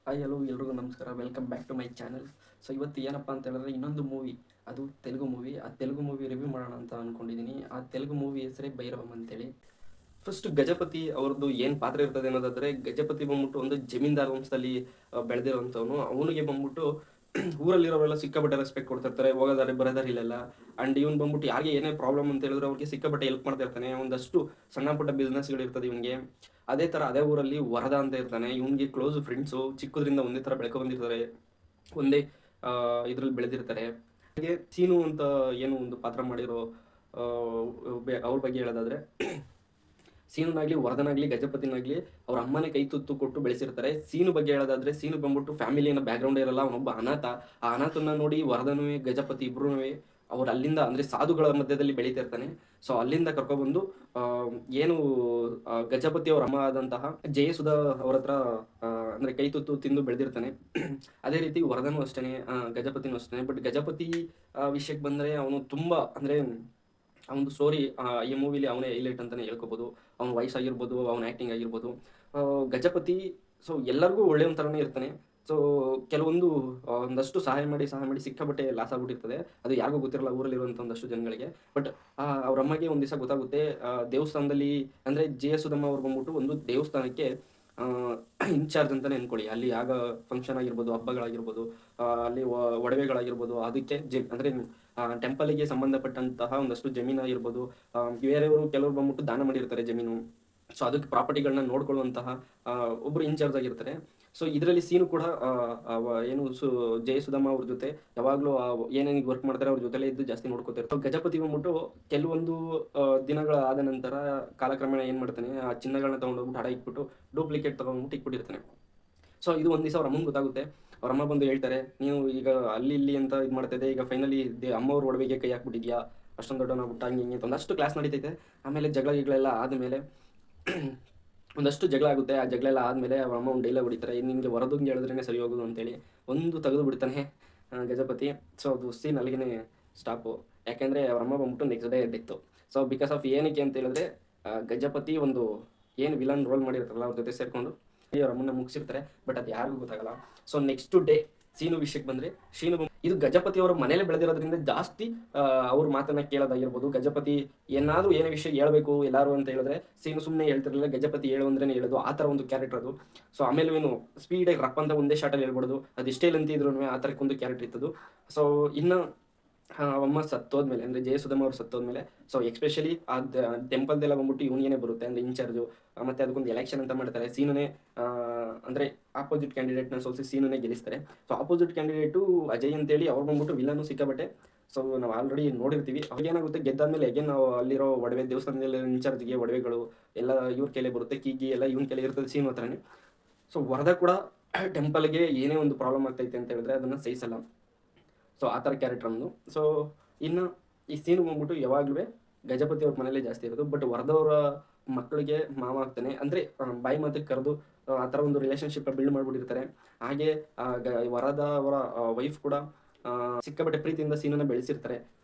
Hi hello ಎಲ್ರಿಗೂ ನಮಸ್ಕಾರ. Welcome back to my channel. So ಇವತ್ತು ಏನಪ್ಪ ಅಂತ ಹೇಳಿದ್ರೆ ಇನ್ನೊಂದು ಮೂವಿ, ಅದು ತೆಲುಗು ಮೂವಿ. ಆ ತೆಲುಗು ಮೂವಿ ರಿವ್ಯೂ ಮಾಡೋಣ ಅಂತ ಅಂದ್ಕೊಂಡಿದ್ದೀನಿ. ಆ ತೆಲುಗು ಮೂವಿ ಹೆಸರೇ ಭೈರವಂ ಅಂತೇಳಿ. ಫಸ್ಟ್ ಗಜಪತಿ ಅವ್ರದ್ದು ಏನು ಪಾತ್ರ ಇರ್ತದೆ ಅನ್ನೋದಾದ್ರೆ, ಗಜಪತಿ ಬಂದ್ಬಿಟ್ಟು ಒಂದು ಜಮೀನ್ದಾರ್ ವಂಶದಲ್ಲಿ ಬೆಳೆದಿರೋಂಥವನು. ಅವನಿಗೆ ಬಂದ್ಬಿಟ್ಟು ಊರಲ್ಲಿರೋರೆಲ್ಲ ಸಿಕ್ಕಾಪಟ್ಟೆ ರೆಸ್ಪೆಕ್ಟ್ ಕೊಡ್ತಿರ್ತಾರೆ, ಹೋಗೋದಾರೆ ಬರೋದಾರೆ ಇಲ್ಲೆಲ್ಲ. ಅಂಡ್ ಇವನು ಬಂದ್ಬಿಟ್ಟು ಯಾರಿಗೆ ಏನೇ ಪ್ರಾಬ್ಲಮ್ ಅಂತ ಹೇಳಿದ್ರೆ ಅವ್ರಿಗೆ ಸಿಕ್ಕಾಪಟ್ಟೆ ಹೆಲ್ಪ್ ಮಾಡ್ತಾ ಇರ್ತಾನೆ. ಒಂದಷ್ಟು ಸಣ್ಣ ಪುಟ್ಟ ಬಿಸ್ನೆಸ್ಗಳು ಇರ್ತದೆ ಇವನಿಗೆ. ಅದೇ ಥರ ಅದೇ ಊರಲ್ಲಿ ವರದ ಅಂತ ಇರ್ತಾನೆ. ಇವನಿಗೆ ಕ್ಲೋಸ್ ಫ್ರೆಂಡ್ಸು, ಚಿಕ್ಕದ್ರಿಂದ ಒಂದೇ ಥರ ಬೆಳ್ಕೊ ಬಂದಿರ್ತಾರೆ, ಒಂದೇ ಇದ್ರಲ್ಲಿ ಬೆಳೆದಿರ್ತಾರೆ. ಹಾಗೆ ಸೀನು ಅಂತ ಏನು ಒಂದು ಪಾತ್ರ ಮಾಡಿರೋ ಅವ್ರ ಬಗ್ಗೆ ಹೇಳೋದಾದ್ರೆ, ಸೀನುನಾಗ್ಲಿ ವರದನಾಗ್ಲಿ ಗಜಪತಿನಾಗ್ಲಿ ಅವ್ರ ಅಮ್ಮನೇ ಕೈ ತುತ್ತು ಕೊಟ್ಟು ಬೆಳೆಸಿರ್ತಾರೆ. ಸೀನು ಬಗ್ಗೆ ಹೇಳೋದಾದ್ರೆ, ಸೀನು ಬಂದ್ಬಿಟ್ಟು ಫ್ಯಾಮಿಲಿನ ಬ್ಯಾಕ್ಗ್ರೌಂಡ್ ಇರಲ್ಲ, ಅವನೊಬ್ಬ ಅನಾಥ. ಆ ಅನಾಥನ ನೋಡಿ ವರದನೂ ಗಜಪತಿ ಇಬ್ರು ಅವ್ರು ಅಲ್ಲಿಂದ ಅಂದ್ರೆ ಸಾಧುಗಳ ಮಧ್ಯದಲ್ಲಿ ಬೆಳೀತಿರ್ತಾನೆ. ಸೊ ಅಲ್ಲಿಂದ ಕರ್ಕೊಬಂದು ಏನು ಗಜಪತಿ ಅವ್ರ ಅಮ್ಮ ಆದಂತಹ ಜಯಸುಧಾ ಅವ್ರ ಹತ್ರ ಅಂದ್ರೆ ಕೈ ತುತ್ತು ತಿಂದು ಬೆಳೆದಿರ್ತಾನೆ. ಅದೇ ರೀತಿ ವರದನೂ ಅಷ್ಟೇನೆ, ಗಜಪತಿನೂ ಅಷ್ಟೇನೆ. ಬಟ್ ಗಜಪತಿ ವಿಷಯಕ್ಕೆ ಬಂದ್ರೆ ಅವನು ತುಂಬಾ ಅಂದ್ರೆ ಅವನದು ಸ್ಟೋರಿ ಈ ಮೂವಿಲಿ ಅವನೇ ಹೈಲೈಟ್ ಅಂತಾನೆ ಹೇಳ್ಕೊಬೋದು. ಅವ್ನ ವಾಯ್ಸ್ ಆಗಿರ್ಬೋದು, ಅವ್ನ ಆ್ಯಕ್ಟಿಂಗ್ ಆಗಿರ್ಬೋದು. ಗಜಪತಿ ಸೊ ಎಲ್ಲರಿಗೂ ಒಳ್ಳೆಯ ಥರನೇ ಇರ್ತಾನೆ. ಸೊ ಕೆಲವೊಂದು ಒಂದಷ್ಟು ಸಹಾಯ ಮಾಡಿ ಸಿಕ್ಕಾಪಟ್ಟೆ ಲಾಸ್ ಆಗ್ಬಿಟ್ಟಿರ್ತದೆ. ಅದು ಯಾರಿಗೂ ಗೊತ್ತಿರಲ್ಲ ಊರಲ್ಲಿರುವಂಥ ಒಂದಷ್ಟು ಜನಗಳಿಗೆ. ಬಟ್ ಅವ್ರ ಅಮ್ಮಗೆ ಒಂದು ದಿವಸ ಗೊತ್ತಾಗುತ್ತೆ. ದೇವಸ್ಥಾನದಲ್ಲಿ ಅಂದರೆ ಜಯಸುಧಮ್ಮ ಅವ್ರು ಬಂದ್ಬಿಟ್ಟು ಒಂದು ದೇವಸ್ಥಾನಕ್ಕೆ ಇನ್ಚಾರ್ಜ್ ಅಂತಲೇ ಅನ್ಕೊಳ್ಳಿ. ಅಲ್ಲಿ ಆಗ ಫಂಕ್ಷನ್ ಆಗಿರ್ಬೋದು, ಹಬ್ಬಗಳಾಗಿರ್ಬೋದು, ಅಲ್ಲಿ ಒಡವೆಗಳಾಗಿರ್ಬೋದು, ಅದಕ್ಕೆ ಅಂದರೆ ಟೆಂಪಲ್ಗೆ ಸಂಬಂಧಪಟ್ಟಂತಹ ಒಂದಷ್ಟು ಜಮೀನಾಗಿರ್ಬೋದು, ಬೇರೆಯವರು ಕೆಲವರು ಬಂದ್ಬಿಟ್ಟು ದಾನ ಮಾಡಿರ್ತಾರೆ ಜಮೀನು. ಸೊ ಅದಕ್ಕೆ ಪ್ರಾಪರ್ಟಿಗಳನ್ನ ನೋಡ್ಕೊಳ್ಳುವಂತಹ ಒಬ್ಬರು ಇನ್ಚಾರ್ಜ್ ಆಗಿರ್ತಾರೆ. ಸೊ ಇದರಲ್ಲಿ ಸೀನು ಕೂಡ ಏನು ಜಯಸುಧಮ್ಮ ಅವ್ರ ಜೊತೆ ಯಾವಾಗಲೂ ಏನೇನು ವರ್ಕ್ ಮಾಡ್ತಾರೆ ಅವ್ರ ಜೊತೆಲೇ ಇದ್ದು ಜಾಸ್ತಿ ನೋಡ್ಕೋತಾರೆ. ಗಜಪತಿ ಬಂದ್ಬಿಟ್ಟು ಕೆಲವೊಂದು ದಿನಗಳಾದ ನಂತರ ಕಾಲಕ್ರಮೇಣ ಏನು ಮಾಡ್ತಾನೆ, ಆ ಚಿನ್ನಗಳನ್ನ ತೊಗೊಂಡೋಗ್ಬಿಟ್ಟು ಹಡ ಇಟ್ಬಿಟ್ಟು ಡೂಪ್ಲಿಕೇಟ್ ತೊಗೊಂಡ್ಬಿಟ್ಟು ಇಟ್ಬಿಟ್ಟಿರ್ತಾನೆ. ಸೊ ಇದು ಒಂದು ದಿವಸ ಅವ್ರ ಅಮ್ಮಂಗೆ ಗೊತ್ತಾಗುತ್ತೆ. ಅವ್ರ ಅಮ್ಮ ಬಂದು ಹೇಳ್ತಾರೆ, ನೀವು ಈಗ ಅಲ್ಲಿ ಇಲ್ಲಿ ಅಂತ ಇದು ಮಾಡ್ತಾ ಈಗ ಫೈನಲಿ ಅಮ್ಮವ್ರ ಒಡವೆಗೆ ಕೈ ಹಾಕ್ಬಿಟ್ಟಿದ್ಯಾ, ಅಷ್ಟೊಂದು ದೊಡ್ಡವನಾಗ್ಬಿಟ್ಟ, ಹಂಗೆ ಹಿಂಗೆ ಅಂತ ಒಂದಷ್ಟು ಕ್ಲಾಸ್ ನಡೀತೈತೆ. ಆಮೇಲೆ ಜಗಳಗಳೆಲ್ಲ ಆದಮೇಲೆ ಒಂದಷ್ಟು ಜಗಳ ಆಗುತ್ತೆ. ಆ ಜಗಳ ಎಲ್ಲ ಆದಮೇಲೆ ಅವ್ರ ಅಮ್ಮ ಒಂದು ಡೈಲಾಗ್ ಹೊಡಿತಾರೆ, ನಿಮಗೆ ವರದಂಗೆ ಹೇಳಿದ್ರೇ ಸರಿ ಹೋಗೋದು ಅಂತೇಳಿ ಒಂದು ತೆಗೆದು ಬಿಡ್ತಾನೆ ಗಜಪತಿ. ಸೊ ಅದು ಸೀನ್ ಅಲ್ಲಿಗೆ ಸ್ಟಾಪು. ಯಾಕೆಂದರೆ ಅವ್ರ ಅಮ್ಮ ಬಂದ್ಬಿಟ್ಟು ನೆಕ್ಸ್ಟ್ ಡೇ ಎದ್ದಿತ್ತು. ಸೊ ಬಿಕಾಸ್ ಆಫ್ ಏನಕ್ಕೆ ಅಂತ ಹೇಳಿದ್ರೆ, ಗಜಪತಿ ಒಂದು ಏನು ವಿಲನ್ ರೋಲ್ ಮಾಡಿರ್ತಾರಲ್ಲ ಅವ್ರ ಜೊತೆ ಸೇರಿಕೊಂಡು ಅವ್ರ ಅಮ್ಮನ್ನ ಮುಗಿಸಿರ್ತಾರೆ. ಬಟ್ ಅದು ಯಾರಿಗೂ ಗೊತ್ತಾಗಲ್ಲ. ಸೊ ನೆಕ್ಸ್ಟ್ ಡೇ ಸೀನು ವಿಷಯಕ್ಕೆ ಬಂದರೆ, ಇದು ಗಜಪತಿ ಅವರ ಮನೇಲೆ ಬೆಳೆದಿರೋದ್ರಿಂದ ಜಾಸ್ತಿ ಅವ್ರ ಮಾತನ್ನ ಕೇಳೋದಾಗಿರ್ಬೋದು. ಗಜಪತಿ ಏನಾದರೂ ಏನೇ ವಿಷಯ ಹೇಳ್ಬೇಕು ಎಲ್ಲರೂ ಅಂತ ಹೇಳಿದ್ರೆ ಸೀನು ಸುಮ್ಮನೆ ಹೇಳ್ತಿರಲಿಲ್ಲ, ಗಜಪತಿ ಹೇಳು ಅಂದ್ರೆ ಹೇಳೋದು, ಆ ಥರ ಒಂದು ಕ್ಯಾರೆಕ್ಟರ್ ಅದು. ಸೊ ಆಮೇಲೆ ಏನು ಸ್ಪೀಡಾಗಿ ರಪ್ಪ ಅಂತ ಒಂದೇ ಶಾರ್ಟಲ್ಲಿ ಹೇಳ್ಬಿಡೋದು, ಅದು ಇಷ್ಟೇ ಅಂತಿದ್ರು ಆ ಥರಕ್ಕೊಂದು ಕ್ಯಾರೆಕ್ಟರ್ ಇತ್ತದು. ಸೊ ಇನ್ನು ಅಮ್ಮ ಸತ್ತೋದ್ಮೇಲೆ ಅಂದರೆ ಜಯಸುಧಮ್ಮ ಅವ್ರು ಸತ್ತೋದ್ಮೇಲೆ, ಸೊ ಎಕ್ಸ್ಪೆಷಲಿ ಆ ಟೆಂಪಲ್ದೆಲ್ಲ ಬಂದ್ಬಿಟ್ಟು ಇವನಿಗೇನೆ ಬರುತ್ತೆ ಅಂದರೆ ಇನ್ಚಾರ್ಜು. ಮತ್ತು ಅದಕ್ಕೊಂದು ಎಲೆಕ್ಷನ್ ಅಂತ ಮಾಡ್ತಾರೆ. ಸೀನುನೇ ಅಂದರೆ ಆಪೋಸಿಟ್ ಕ್ಯಾಂಡಿಡೇಟ್ನ ಸೋಲಿಸಿ ಸೀನುನೇ ಗೆಲ್ಲಿಸ್ತಾರೆ. ಸೊ ಆಪೋಸಿಟ್ ಕ್ಯಾಂಡಿಡೇಟು ಅಜಯ್ ಅಂತೇಳಿ ಅವ್ರು ಬಂದ್ಬಿಟ್ಟು ವಿಲನ್ನು ಸಿಕ್ಕಾಬಟ್ಟೆ. ಸೊ ನಾವು ಆಲ್ರೆಡಿ ನೋಡಿರ್ತೀವಿ. ಅವಾಗೇನಾಗುತ್ತೆ, ಗೆದ್ದಾದ್ಮೇಲೆ ಹೇಗೆ ನಾವು ಅಲ್ಲಿರೋ ಒಡವೆ ದೇವಸ್ಥಾನದಲ್ಲಿ ಇನ್ಚಾರ್ಜ್ಗೆ ಒಡವೆಗಳು ಎಲ್ಲ ಇವ್ರ ಕೈಲೇ ಬರುತ್ತೆ, ಕೀಗಿ ಎಲ್ಲ ಇವನ ಕೈಲೇ ಇರ್ತದೆ ಸೀನು ಹತ್ರನೇ. ಸೊ ವರದ ಕೂಡ ಟೆಂಪಲ್ಗೆ ಏನೇ ಒಂದು ಪ್ರಾಬ್ಲಮ್ ಆಗ್ತೈತೆ ಅಂತ ಹೇಳಿದ್ರೆ ಅದನ್ನು ಸಹಿಸಲ್ಲ. ಸೊ ಆ ಥರ ಕ್ಯಾರೆಕ್ಟರ್ ಒಂದು. ಸೊ ಇನ್ನು ಈ ಸೀನು ಬಂದ್ಬಿಟ್ಟು ಯಾವಾಗಲೂ ಗಜಪತಿ ಅವ್ರ ಮನೇಲೇ ಜಾಸ್ತಿ ಇರೋದು. ಬಟ್ ವರದವರ ಮಕ್ಕಳಿಗೆ ಮಾವ ಆಗ್ತಾನೆ, ಅಂದರೆ ಬಾಯಿ ಮಾತಿಗೆ ಕರೆದು ಆ ಥರ ಒಂದು ರಿಲೇಷನ್ಶಿಪ್ ಬಿಲ್ಡ್ ಮಾಡಿಬಿಟ್ಟಿರ್ತಾರೆ. ಹಾಗೆ ವರದ ಅವರ ವೈಫ್ ಕೂಡ ಸಿಕ್ಕಾಪಟ್ಟೆ ಪ್ರೀತಿಯಿಂದ ಸೀನನ್ನ ಬೆಳೆಸಿರ್ತಾರೆ.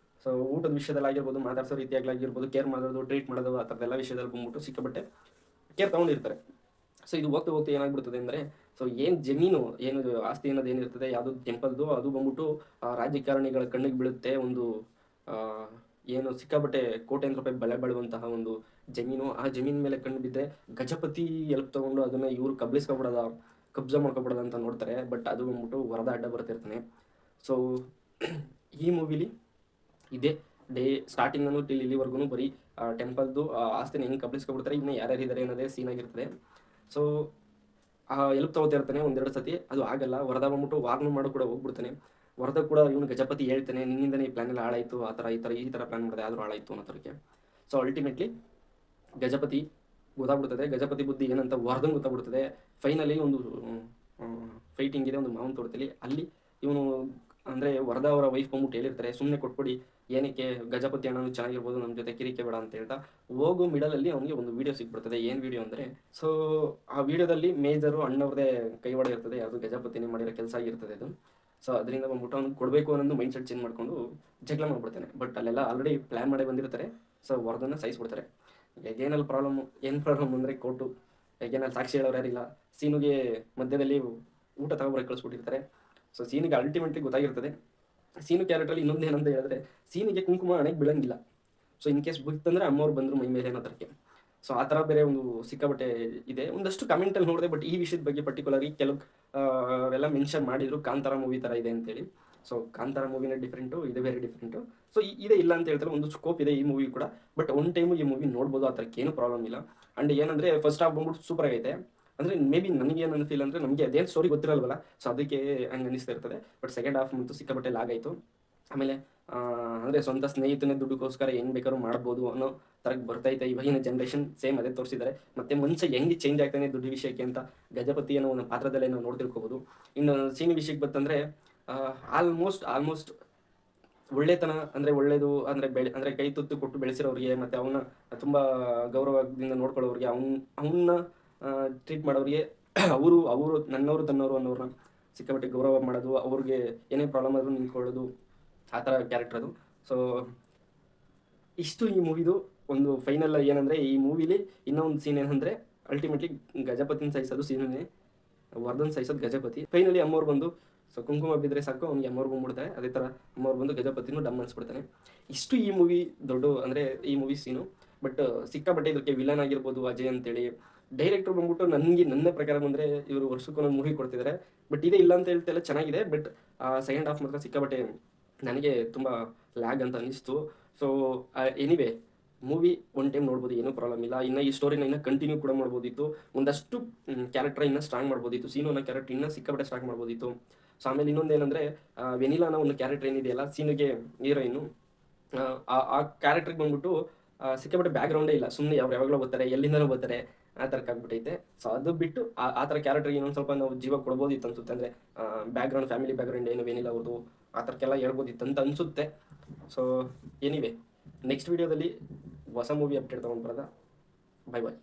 ಸೊ ಊಟದ ವಿಷಯದಲ್ಲಿ ಆಗಿರ್ಬೋದು, ಮಾತಾಡ್ಸೋ ರೀತಿಯಾಗಿರ್ಬೋದು, ಕೇರ್ ಮಾಡೋದು, ಟ್ರೀಟ್ ಮಾಡೋದು, ಆ ಥರದ್ದೆಲ್ಲ ವಿಷಯದಲ್ಲಿ ಬಂದ್ಬಿಟ್ಟು ಸಿಕ್ಕಾಪಟ್ಟೆ ಕೇರ್ ತೊಗೊಂಡಿರ್ತಾರೆ. ಸೊ ಇದು ಹೋಗ್ತಾ ಏನಾಗ್ಬಿಡ್ತದೆ ಅಂದರೆ, ಸೊ ಏನು ಜಮೀನು ಏನು ಆಸ್ತಿ ಅನ್ನೋದು ಏನಿರ್ತದೆ ಯಾವುದು ಟೆಂಪಲ್ದು, ಅದು ಬಂದ್ಬಿಟ್ಟು ರಾಜಕಾರಣಿಗಳ ಕಣ್ಣಿಗೆ ಬೀಳುತ್ತೆ. ಒಂದು ಏನು ಸಿಕ್ಕಾಪಟ್ಟೆ ಕೋಟ್ಯಾಂತರ ರೂಪಾಯಿ ಬೆಲೆ ಬಾಳುವಂತಹ ಒಂದು ಜಮೀನು. ಆ ಜಮೀನ್ ಮೇಲೆ ಕಣ್ಣು ಬಿದ್ದರೆ ಗಜಪತಿ ಎಲ್ಪ್ ತೊಗೊಂಡು ಅದನ್ನು ಇವರು ಕಬ್ಜಾ ಮಾಡ್ಕೊಬಿಡೋದ ಅಂತ ನೋಡ್ತಾರೆ. ಬಟ್ ಅದು ಬಂದ್ಬಿಟ್ಟು ವರದ ಅಡ್ಡ ಬರ್ತಿರ್ತಾನೆ. ಸೊ ಈ ಮೂವಿಲಿ ಇದೇ ಡೇ ಸ್ಟಾರ್ಟಿಂಗ್ ಟಿಲ್ ಇಲ್ಲಿವರೆಗೂ ಬರೀ ಟೆಂಪಲ್ದು ಆಸ್ತಿನ ಹೆಂಗೆ ಕಬ್ಲಿಸ್ಕೊಬಿಡ್ತಾರೆ, ಇನ್ನು ಯಾರ್ಯಾರಿದ್ದಾರೆ ಅನ್ನೋದೇ ಸೀನ್ ಆಗಿರ್ತದೆ. ಸೊ ಎಲ್ಪ್ ತೊಗೋತಿರ್ತಾನೆ ಒಂದೆರಡು ಸತಿ, ಅದು ಆಗಲ್ಲ. ವರದ ಬಂದ್ಬಿಟ್ಟು ವಾರ್ನು ಮಾಡೋ ಕೂಡ ಹೋಗ್ಬಿಡ್ತಾನೆ. ವರದ ಕೂಡ ಇವನು ಗಜಪತಿ ಹೇಳ್ತಾನೆ, ನಿನ್ನಿಂದನೇ ಈ ಪ್ಲಾನ್ ಎಲ್ಲ ಹಾಳಾಯಿತು, ಆ ಥರ ಈ ಥರ ಪ್ಲಾನ್ ಮಾಡಿದೆ ಆದರೂ ಹಾಳಾಯಿತು ಅನ್ನೋ ಥರಕ್ಕೆ. ಸೊ ಅಲ್ಟಿಮೇಟ್ಲಿ ಗಜಪತಿ ಗೊತ್ತಾಗ್ಬಿಡ್ತದೆ, ಗಜಪತಿ ಬುದ್ಧಿ ಏನಂತ ವರದಂಗೆ ಗೊತ್ತಾಗ್ಬಿಡ್ತದೆ. ಫೈನಲಿ ಒಂದು ಫೈಟಿಂಗ್ ಇದೆ, ಒಂದು ಮಾವನ್ ತೋಡ್ತಲಿ. ಅಲ್ಲಿ ಇವನು ಅಂದರೆ ವರದ ಅವರ ವೈಫ್ ಬಂದ್ಬಿಟ್ಟು ಹೇಳಿರ್ತಾರೆ, ಸುಮ್ಮನೆ ಕೊಟ್ಬಿಡಿ, ಏನಕ್ಕೆ ಗಜಪತಿ ಅಣ್ಣನು ಚೆನ್ನಾಗಿರ್ಬೋದು, ನಮ್ಮ ಜೊತೆ ಕಿರಿಕೆ ಬೇಡ ಅಂತ ಹೇಳ್ತಾ ಹೋಗೋ ಮಿಡಲಲ್ಲಿ ಅವನಿಗೆ ಒಂದು ವೀಡಿಯೋ ಸಿಕ್ಬಿಡ್ತದೆ. ಏನು ವೀಡಿಯೋ ಅಂದರೆ, ಸೊ ಆ ವಿಡಿಯೋದಲ್ಲಿ ಮೇಜರು ಅಣ್ಣವ್ರದೇ ಕೈವಾಡ ಇರ್ತದೆ, ಅದು ಗಜಪತಿನೇ ಮಾಡಿರೋ ಕೆಲಸ ಆಗಿರ್ತದೆ ಅದು. ಸೊ ಅದರಿಂದ ಬಂದ್ಬಿಟ್ಟು ಅವ್ನು ಕೊಡಬೇಕು ಅನ್ನೋದು ಮೈಂಡ್ ಸೆಟ್ ಚೇಂಜ್ ಮಾಡಿಕೊಂಡು ಜಗಳ ಮಾಡ್ಬಿಡ್ತಾನೆ. ಬಟ್ ಅಲ್ಲೆಲ್ಲ ಆಲ್ರೆಡಿ ಪ್ಲ್ಯಾನ್ ಮಾಡೇ ಬಂದಿರ್ತಾರೆ. ಸೊ ವರದನ್ನ ಸಾಯಿಸ್ಬಿಡ್ತಾರೆ. ಏನು ಪ್ರಾಬ್ಲಮ್ ಅಂದರೆ ಕೋರ್ಟು, ಹೇಗೇನಲ್ಲಿ ಸಾಕ್ಷಿ ಹೇಳೋರು ಯಾರಿಲ್ಲ. ಸೀನುಗೆ ಮಧ್ಯದಲ್ಲಿ ಊಟ ತಗೊಬರಕ್ಕೆ ಕಳಿಸ್ಬಿಟ್ಟಿರ್ತಾರೆ. So ಸೀನಿಗೆ ultimately ಗೊತ್ತಾಗಿರ್ತದೆ. ಸೀನು ಕ್ಯಾರೆಕ್ಟ್ರಲ್ಲಿ ಇನ್ನೊಂದು ಏನಂತ ಹೇಳಿದ್ರೆ, ಸೀನಿಗೆ ಕುಂಕುಮ ಹಣೆಗೆ ಬೀಳಂಗಿಲ್ಲ. ಸೊ ಇನ್ ಕೇಸ್ ಬಿತ್ತಂದ್ರೆ ಅಮ್ಮವ್ರು ಬಂದರು ಮೈ ಮೇಲೆ ಅನ್ನೋ ಥರಕ್ಕೆ. ಸೊ ಆ ಥರ ಬೇರೆ ಒಂದು ಸಿಕ್ಕಾಪಟ್ಟೆ ಇದೆ. ಒಂದಷ್ಟು ಕಮೆಂಟಲ್ಲಿ ನೋಡಿದೆ, ಬಟ್ ಈ ವಿಷಯದ ಬಗ್ಗೆ ಪರ್ಟಿಕ್ಯುಲರ್ ಕೆಲವು ಎಲ್ಲ ಮೆನ್ಷನ್ ಮಾಡಿದ್ರು, ಕಾಂತಾರ ಮೂವಿ ಥರ ಇದೆ ಅಂತೇಳಿ. ಸೊ ಕಾಂತಾರ ಮೂವಿನೇ ಡಿಫ್ರೆಂಟು, ಇದು ಬೇರೆ ಡಿಫ್ರೆಂಟು. ಸೊ ಇದೇ ಇಲ್ಲ ಅಂತ ಹೇಳ್ತಾರೆ, ಒಂದು ಸ್ಕೋಪ್ ಇದೆ ಈ ಮೂವಿ ಕೂಡ. ಬಟ್ ಒನ್ ಟೈಮು ಈ ಮೂವಿ ನೋಡ್ಬೋದು, ಆ ಥರಕ್ಕೆ ಏನು ಪ್ರಾಬ್ಲಮ್ ಇಲ್ಲ. ಆ್ಯಂಡ್ ಏನಂದರೆ ಫಸ್ಟ್ ಹಾಫ್ ಬಂದ್ಬಿಟ್ಟು ಸೂಪರ್ ಆಗೈತೆ. ಅಂದರೆ ಮೇ ಬಿ ನನಗೆ ಏನು ಫೀಲ್ ಅಂದರೆ, ನಮಗೆ ಅದೇನು ಸ್ಟೋರಿ ಗೊತ್ತಿರಲ್ವಲ್ಲ, ಸೊ ಅದಕ್ಕೆ ಹಂಗೆ ಅನಿಸ್ತಾ ಇರ್ತದೆ. ಬಟ್ ಸೆಕೆಂಡ್ ಹಾಫ್ ಮತ್ತು ಸಿಕ್ಕಾಪಟ್ಟೆ ಲಾಗ್ ಆಯಿತು. ಆಮೇಲೆ ಅಂದರೆ ಸ್ವಂತ ಸ್ನೇಹಿತನ ದುಡ್ಡುಗೋಸ್ಕರ ಹೆಂಗೆ ಬೇಕಾದ್ರೂ ಮಾಡ್ಬೋದು ಅನ್ನೋ ಥರಕ್ಕೆ ಬರ್ತೈತೆ ಇವಾಗಿನ ಜನ್ರೇಷನ್. ಸೇಮ್ ಅದೇ ತೋರಿಸಿದ್ದಾರೆ. ಮತ್ತು ಮನುಷ್ಯ ಹೆಂಗೆ ಚೇಂಜ್ ಆಗ್ತಾನೆ ದುಡ್ಡು ವಿಷಯಕ್ಕೆ ಅಂತ ಗಜಪತಿ ಅನ್ನೋ ಒಂದು ಪಾತ್ರದಲ್ಲೇ ನಾವು ನೋಡ್ತಿರ್ಕೋಬೋದು. ಇನ್ನು ಸೀನ್ ವಿಷಯಕ್ಕೆ ಬಂತಂದರೆ ಆಲ್ಮೋಸ್ಟ್ ಒಳ್ಳೆತನ ಅಂದರೆ ಒಳ್ಳೇದು ಅಂದರೆ ಅಂದರೆ ಕೈ ತುತ್ತು ಕೊಟ್ಟು ಬೆಳೆಸಿರೋರಿಗೆ, ಮತ್ತು ಅವನ್ನ ತುಂಬ ಗೌರವದಿಂದ ನೋಡ್ಕೊಳ್ಳೋರಿಗೆ, ಅವನ್ನ ಟ್ರೀಟ್ ಮಾಡೋರಿಗೆ, ಅವರು ನನ್ನವರು ತನ್ನವರು ಅನ್ನೋರನ್ನ ಸಿಕ್ಕಾಪಟ್ಟೆ ಗೌರವ ಮಾಡೋದು, ಅವ್ರಿಗೆ ಏನೇ ಪ್ರಾಬ್ಲಮ್ ಆದರೂ ನಿಂತ್ಕೊಳ್ಳೋದು, ಆ ಥರ ಕ್ಯಾರೆಕ್ಟರ್ ಅದು. ಸೊ ಇಷ್ಟು ಈ ಮೂವಿದು ಒಂದು ಫೈನಲ್ ಏನಂದರೆ, ಈ ಮೂವಿಲಿ ಇನ್ನೊಂದು ಸೀನ್ ಏನಂದರೆ, ಅಲ್ಟಿಮೇಟ್ಲಿ ಗಜಪತಿನ ಸಾಯಿಸೋದು ಸೀನೇ, ವರ್ಧನ್ ಸಾಯಿಸೋದು ಗಜಪತಿ. ಫೈನಲಿ ಅಮ್ಮವ್ರು ಬಂದು, ಸೊ ಕುಂಕುಮ ಬಿದ್ದರೆ ಸಾಕು ಅವ್ನಿಗೆ ಅಮ್ಮವ್ರು ಬಂದ್ಬಿಡ್ತಾರೆ. ಅದೇ ಥರ ಅಮ್ಮವ್ರು ಬಂದು ಗಜಪತಿನೂ ಡಮ್ ಅನ್ಸ್ಬಿಡ್ತಾನೆ. ಇಷ್ಟು ಈ ಮೂವಿ ದೊಡ್ಡ ಅಂದರೆ ಈ ಮೂವಿ ಸೀನು. ಬಟ್ ಸಿಕ್ಕಾಪಟ್ಟೆ ಇದಕ್ಕೆ ವಿಲನ್ ಆಗಿರ್ಬೋದು ಅಜಯ್ ಅಂತೇಳಿ. ಡೈರೆಕ್ಟ್ರು ಬಂದ್ಬಿಟ್ಟು ನನ್ನ ಪ್ರಕಾರ ಬಂದರೆ ಇವರು ವರ್ಷಕ್ಕೊಂದೊಂದು ಮೂವಿ ಕೊಡ್ತಿದ್ದಾರೆ. ಬಟ್ ಇದೇ ಇಲ್ಲ ಅಂತ ಹೇಳ್ತಾ ಚೆನ್ನಾಗಿದೆ. ಬಟ್ ಸೆಕೆಂಡ್ ಹಾಫ್ ಮಾತ್ರ ಸಿಕ್ಕಾಪಟ್ಟೆ ನನಗೆ ತುಂಬ ಲ್ಯಾಗ್ ಅಂತ ಅನ್ನಿಸ್ತು. So anyway movie one time ನೋಡ್ಬೋದು, ಏನೂ ಪ್ರಾಬ್ಲಮ್ ಇಲ್ಲ. ಇನ್ನು ಈ ಸ್ಟೋರಿನ ಇನ್ನೂ ಕಂಟಿನ್ಯೂ ಕೂಡ ಮಾಡ್ಬೋದಿತ್ತು. ಒಂದಷ್ಟು ಕ್ಯಾರೆಕ್ಟರ್ ಇನ್ನೂ ಸ್ಟ್ರಾಂಗ್ ಮಾಡ್ಬೋದಿತ್ತು. ಸೀನು ಅನ್ನೋ ಕ್ಯಾರೆಕ್ಟರ್ ಇನ್ನೂ ಸಿಕ್ಕಾಪಟ್ಟೆ ಸ್ಟ್ರಾಂಗ್ ಮಾಡ್ಬೋದಿತ್ತು. ಸೊ ಆಮೇಲೆ ಇನ್ನೊಂದು ಏನಂದರೆ, ವೆನಿಲಾ ಅನ್ನೋ ಒಂದು ಕ್ಯಾರೆಕ್ಟರ್ ಏನಿದೆಯಲ್ಲ, ಸೀನಿಗೆ ಹೀರೋಯಿನ್ನು, ಆ ಕ್ಯಾರೆಕ್ಟ್ರಿಗೆ ಬಂದ್ಬಿಟ್ಟು ಸಿಕ್ಕಾಪಟ್ಟೆ ಬ್ಯಾಕ್ಗ್ರೌಂಡೇ ಇಲ್ಲ. ಸುಮ್ಮನೆ ಯಾವಾಗಲೂ ಬರ್ತಾರೆ, ಎಲ್ಲಿಂದನೂ ಬರ್ತಾರೆ, ಆ ಥರಕ್ಕೆ ಆಗ್ಬಿಟ್ಟೈತೆ. ಸೊ ಅದು ಬಿಟ್ಟು ಆ ಥರ ಕ್ಯಾರೆಕ್ಟರ್ಗೆ ಇನ್ನೊಂದು ಸ್ವಲ್ಪ ನಾವು ಜೀವ ಕೊಡ್ಬೋದಿತ್ತು ಅನ್ಸುತ್ತೆ. ಅಂದರೆ ಬ್ಯಾಕ್ಗ್ರೌಂಡ್, ಫ್ಯಾಮಿಲಿ ಬ್ಯಾಕ್ಗ್ರೌಂಡ್ ಏನು ವೆನಿಲಾ ಅವ್ರದ್ದು, ಆ ಥರಕ್ಕೆಲ್ಲ ಹೇಳ್ಬೋದಿತ್ತು ಅಂತ ಅನಿಸುತ್ತೆ. ಸೊ ಎನಿವೇ ನೆಕ್ಸ್ಟ್ ವೀಡಿಯೋದಲ್ಲಿ ಹೊಸ ಮೂವಿ ಅಪ್ಡೇಟ್ ತೊಗೊಂಡು ಬರೋದಾ. Bye bye.